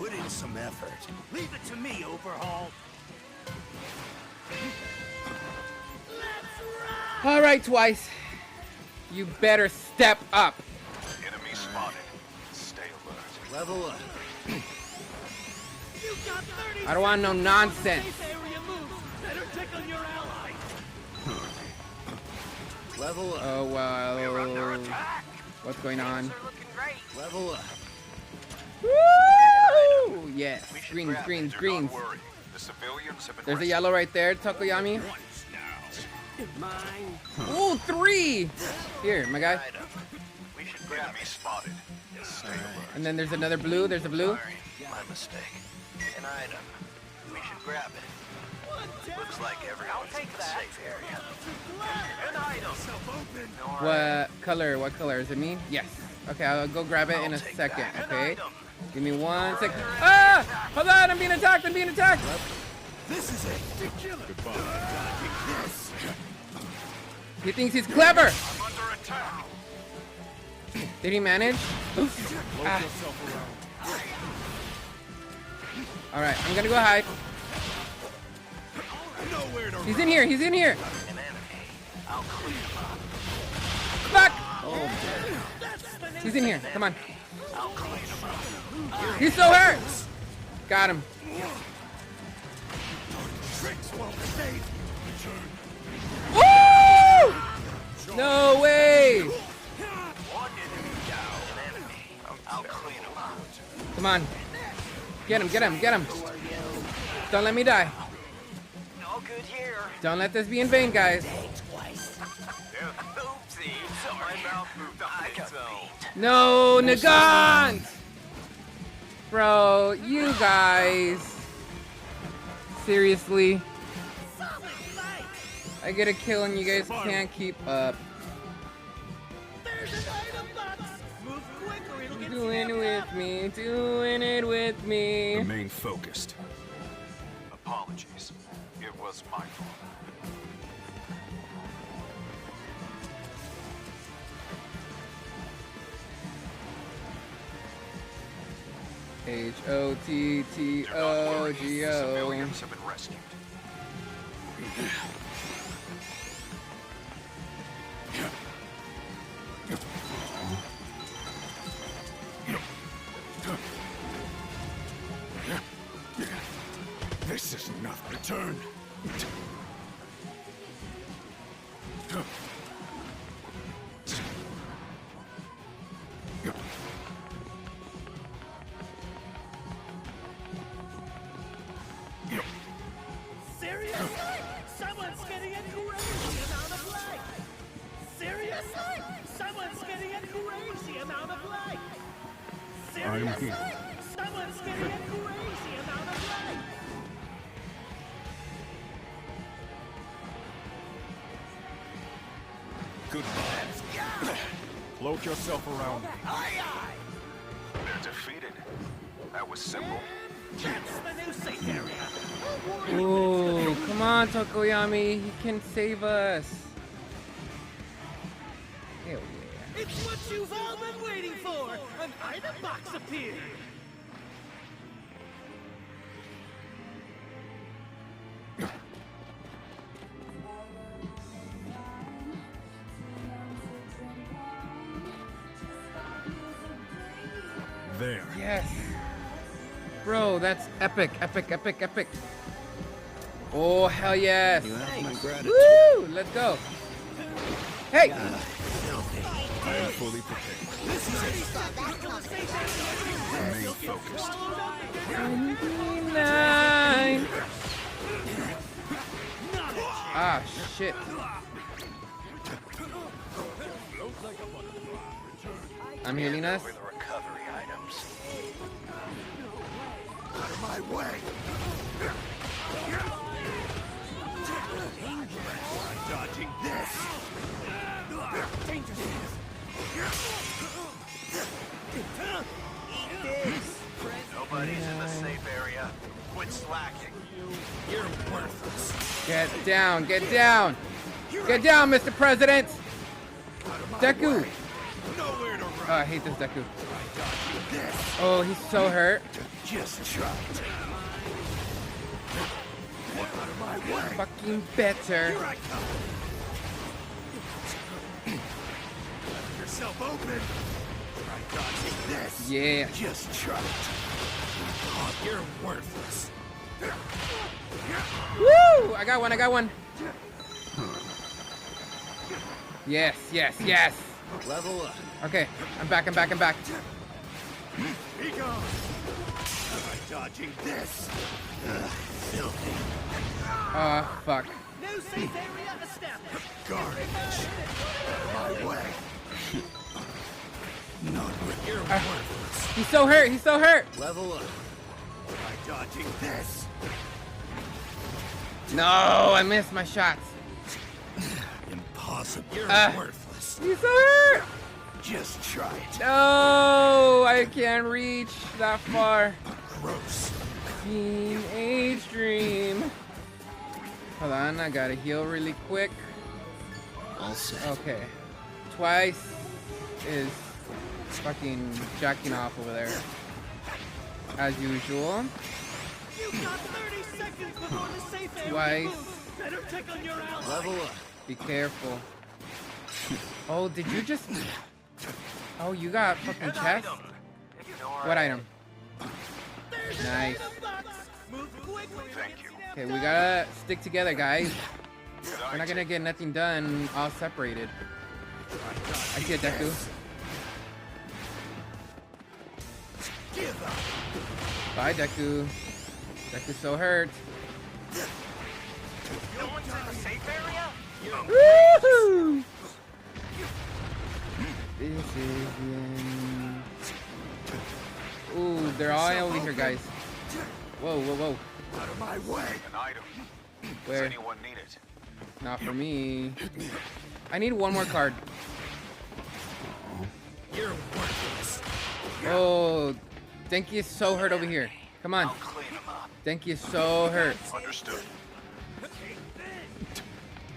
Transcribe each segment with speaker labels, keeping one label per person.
Speaker 1: Put in some effort. Leave it to me, Overhaul.
Speaker 2: All right, Twice. You better step up.
Speaker 3: Enemy spotted. Stay alert.
Speaker 1: Level up.
Speaker 2: I don't want no nonsense.
Speaker 1: Level up.
Speaker 2: Oh, well. What's going on?
Speaker 1: Level up.
Speaker 2: Woo! Yes. Greens, greens,
Speaker 3: Do
Speaker 2: greens.
Speaker 3: not worry. The civilians have been
Speaker 2: There's a
Speaker 3: rescued.
Speaker 2: yellow right there, Tokoyami. Ooh, 3! Here, my guy.
Speaker 3: Enemy spotted. Stay alert.
Speaker 2: And then there's another blue. There's a blue.
Speaker 4: My mistake. An item. We should grab it. Looks like everyone's in the safe area. An item.
Speaker 2: What color? What color? Is it me? Yes. Okay, I'll go grab it in a second. Okay. Give me 1 second. Ah! Hold on! I'm being attacked! I'm being attacked!
Speaker 1: This is it.
Speaker 2: He thinks he's clever!
Speaker 3: I'm under attack.
Speaker 2: Did he manage? Ah. Alright, I'm gonna go hide. He's in here! He's in here!
Speaker 4: An enemy. I'll clean him up.
Speaker 2: Fuck! He's in here. Come on.
Speaker 4: I'll clean him up.
Speaker 2: He's so hurt! Got him. Woo! No way!
Speaker 4: One enemy down. An enemy. I'll clean him up.
Speaker 2: Come on. Get him, get him, get him. Don't let me die.
Speaker 4: All good here.
Speaker 2: Don't let this be in vain, guys.
Speaker 4: Oopsie. Sorry. My mouth moved on its own.
Speaker 2: No, Nagant! Bro, you guys. Seriously? I get a kill and you guys can't keep up. Doing it with me, doing it with me.
Speaker 3: Remain focused. Apologies. It was my fault.
Speaker 2: H-O-T-T-O-G-O.
Speaker 3: Civilians have been rescued.
Speaker 1: This is nothing. Return.
Speaker 5: Seriously? Someone's getting a crazy amount of light! Seriously? Someone's getting a crazy amount of light! Seriously? Someone's getting a crazy amount of light!
Speaker 1: Goodbye. Cloak yourself around me.
Speaker 3: They're defeated. That was simple.
Speaker 5: That's the new safe area!
Speaker 2: Ooh, come on, Tokoyami. He can save us. Hell yeah.
Speaker 5: It's what you've all been waiting for! An item box appeared!
Speaker 1: There.
Speaker 2: Yes. Bro, that's epic, epic, epic, epic. Oh, hell yes.
Speaker 1: You have my gratitude.
Speaker 2: Woo! Let's go. Hey!
Speaker 1: I am fully prepared. Remain focused.
Speaker 2: 29. Ah, shit. I'm healing us.
Speaker 4: Over the recovery items.
Speaker 1: Out of my way. Dodging this.
Speaker 4: Nobody's in the safe area. Quit slacking.
Speaker 1: You're worthless.
Speaker 2: Get down, get down. Get down, Mr. President. Deku.
Speaker 1: Nowhere to run.
Speaker 2: Oh, I hate this Deku. Oh, he's so hurt.
Speaker 1: Just try it. Get out of my way.
Speaker 2: Fucking better.
Speaker 1: Here I come. Let yourself open. Try dodging this.
Speaker 2: Yeah.
Speaker 1: Just try it. Oh, you're worthless.
Speaker 2: Woo! I got one. I got one. Yes. Yes. Yes.
Speaker 1: Level up.
Speaker 2: Okay. I'm back. I'm back. I'm back.
Speaker 1: Be gone. Try dodging this. Filthy.
Speaker 2: Oh, fuck.
Speaker 5: New safe area established.
Speaker 1: Garbage. Out of my way. Not with you're worthless.
Speaker 2: He's so hurt. He's so hurt.
Speaker 1: Level up. Try dodging this.
Speaker 2: No, I missed my shots.
Speaker 1: Impossible. You're worthless.
Speaker 2: He's so hurt.
Speaker 1: Just try it.
Speaker 2: No, I can't reach that far.
Speaker 1: Gross.
Speaker 2: Teenage dream. Hold on, I gotta heal really quick.
Speaker 1: All set.
Speaker 2: Okay. Twice is fucking jacking off over there. As usual.
Speaker 5: You've got 30 seconds before the safe area
Speaker 2: Twice.
Speaker 5: moves. Better check on your ally.
Speaker 1: Level up.
Speaker 2: Be careful. Oh, did you just... Oh, you got fucking chest? What item?
Speaker 5: There's
Speaker 2: Nice.
Speaker 5: an item box. Move quickly.
Speaker 3: Thank you.
Speaker 2: Okay, we gotta stick together, guys. We're not gonna get nothing done all separated. I see a Deku.
Speaker 1: Give up.
Speaker 2: Bye, Deku. Deku's so hurt.
Speaker 4: No one's in the safe area?
Speaker 2: Woohoo! This is the end. Ooh, they're all over here, guys. Whoa, whoa, whoa.
Speaker 1: Out of my way.
Speaker 3: An item. Does
Speaker 2: Where?
Speaker 3: anyone need it?
Speaker 2: Not for me. I need one more card.
Speaker 1: You're worthless.
Speaker 2: Oh, Denki is so hurt over here. Come on.
Speaker 3: I'll clean him up.
Speaker 2: Denki is so hurt.
Speaker 3: Understood.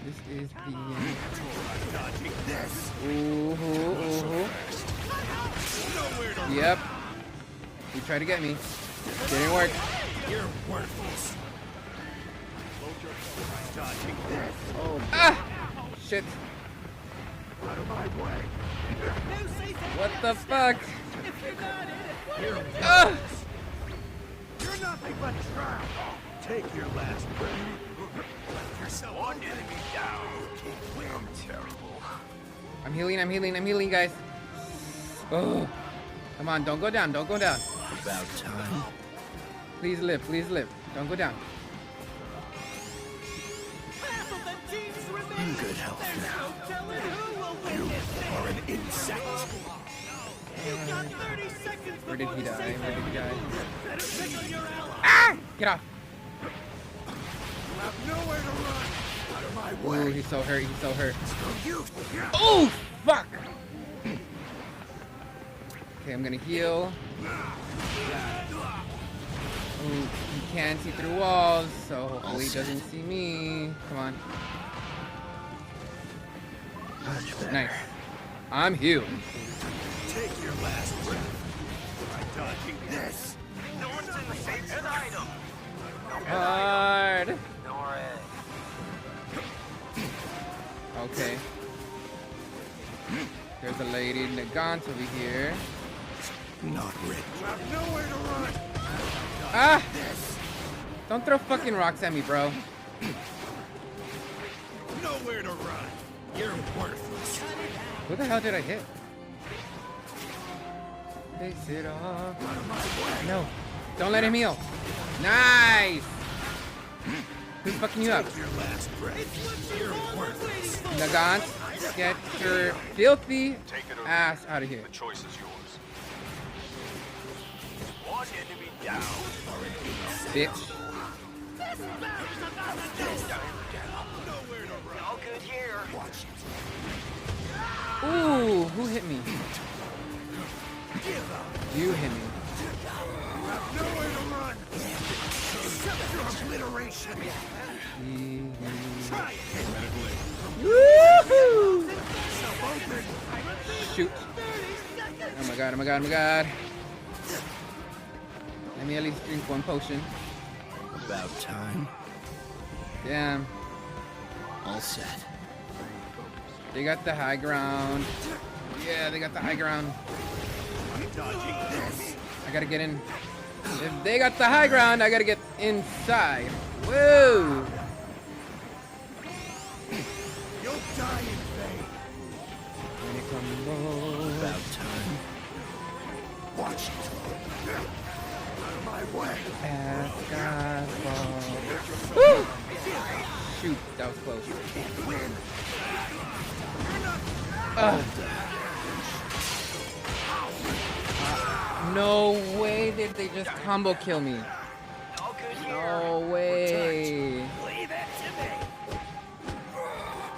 Speaker 2: This is the end.
Speaker 1: Dodging this.
Speaker 2: Ooh, ooh.
Speaker 1: Nowhere to
Speaker 2: Yep. He tried to get me. Didn't work.
Speaker 1: You're worthless. Dodging this.
Speaker 2: Ah! Shit.
Speaker 1: Out of my way.
Speaker 5: New safe area
Speaker 2: What the fuck?
Speaker 5: If you're not in it,
Speaker 1: You're
Speaker 2: Ah!
Speaker 1: You're nothing but trash. Take your last breath. Let yourself
Speaker 3: One enemy down. I'm terrible.
Speaker 2: I'm healing, guys. Oh. Come on, don't go down, don't go down.
Speaker 1: About time.
Speaker 2: Please live, please live. Don't go down.
Speaker 5: half of the teams remain.
Speaker 1: Good health
Speaker 5: There's
Speaker 1: now.
Speaker 5: no telling who will win this thing.
Speaker 1: Or an insect.
Speaker 5: You've got 30 seconds
Speaker 2: Where did
Speaker 5: before
Speaker 2: he
Speaker 5: the
Speaker 2: die?
Speaker 5: safe
Speaker 2: Where did he
Speaker 5: area
Speaker 2: die?
Speaker 5: moves. Better check on your ally.
Speaker 2: Ah! Get off.
Speaker 1: You have nowhere to run. Out of my
Speaker 2: Ooh,
Speaker 1: way.
Speaker 2: he's so hurt, he's so hurt.
Speaker 1: You.
Speaker 2: Oh, fuck! Okay, I'm gonna heal. Ooh, he can't see through walls, so hopefully he doesn't see me. Come on. Nice. I'm healed.
Speaker 1: Take your last breath. Try dodging this.
Speaker 4: No one's in the safe area. An item.
Speaker 2: Hard.
Speaker 4: Nor
Speaker 2: Okay. There's a lady in the gaunt over here.
Speaker 1: Not ready. You have nowhere to run.
Speaker 2: Ah!
Speaker 1: This.
Speaker 2: Don't throw fucking rocks at me, bro.
Speaker 1: Nowhere to run. You're worthless.
Speaker 2: Who the hell did I hit? Face it off.
Speaker 1: Out of my way.
Speaker 2: No. Don't let him heal. Nice! Who's fucking you up?
Speaker 1: Take your last breath. You're worthless.
Speaker 2: Nagant, get your filthy
Speaker 3: Take it or
Speaker 2: ass out of here.
Speaker 3: The choice is yours.
Speaker 4: one enemy down.
Speaker 2: Bitch.
Speaker 4: All good here.
Speaker 1: Watch it.
Speaker 2: Ooh, who hit me?
Speaker 1: Give up.
Speaker 2: You hit me.
Speaker 1: You have nowhere to run. Accept your obliteration. Try it.
Speaker 2: Woohoo!
Speaker 1: Self-open.
Speaker 2: Shoot. Oh my god, oh my god, oh my god. Let me at least drink one potion.
Speaker 5: About time.
Speaker 2: Damn.
Speaker 5: All set.
Speaker 2: They got the high ground. Yeah, they got the high ground.
Speaker 1: I'm dodging this.
Speaker 2: I gotta get in. If they got the high ground, I gotta get inside. Whoa!
Speaker 1: You'll die in vain.
Speaker 5: About time.
Speaker 1: Watch it. Out of my way.
Speaker 2: Woo! Shoot, that was close.
Speaker 1: Win.
Speaker 2: No way did they just combo kill me.
Speaker 4: All good here.
Speaker 2: No way.
Speaker 4: Leave it to me.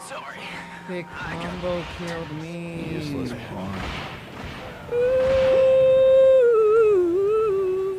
Speaker 4: Sorry.
Speaker 2: They combo killed me.
Speaker 5: Useless pawn.
Speaker 2: Woo!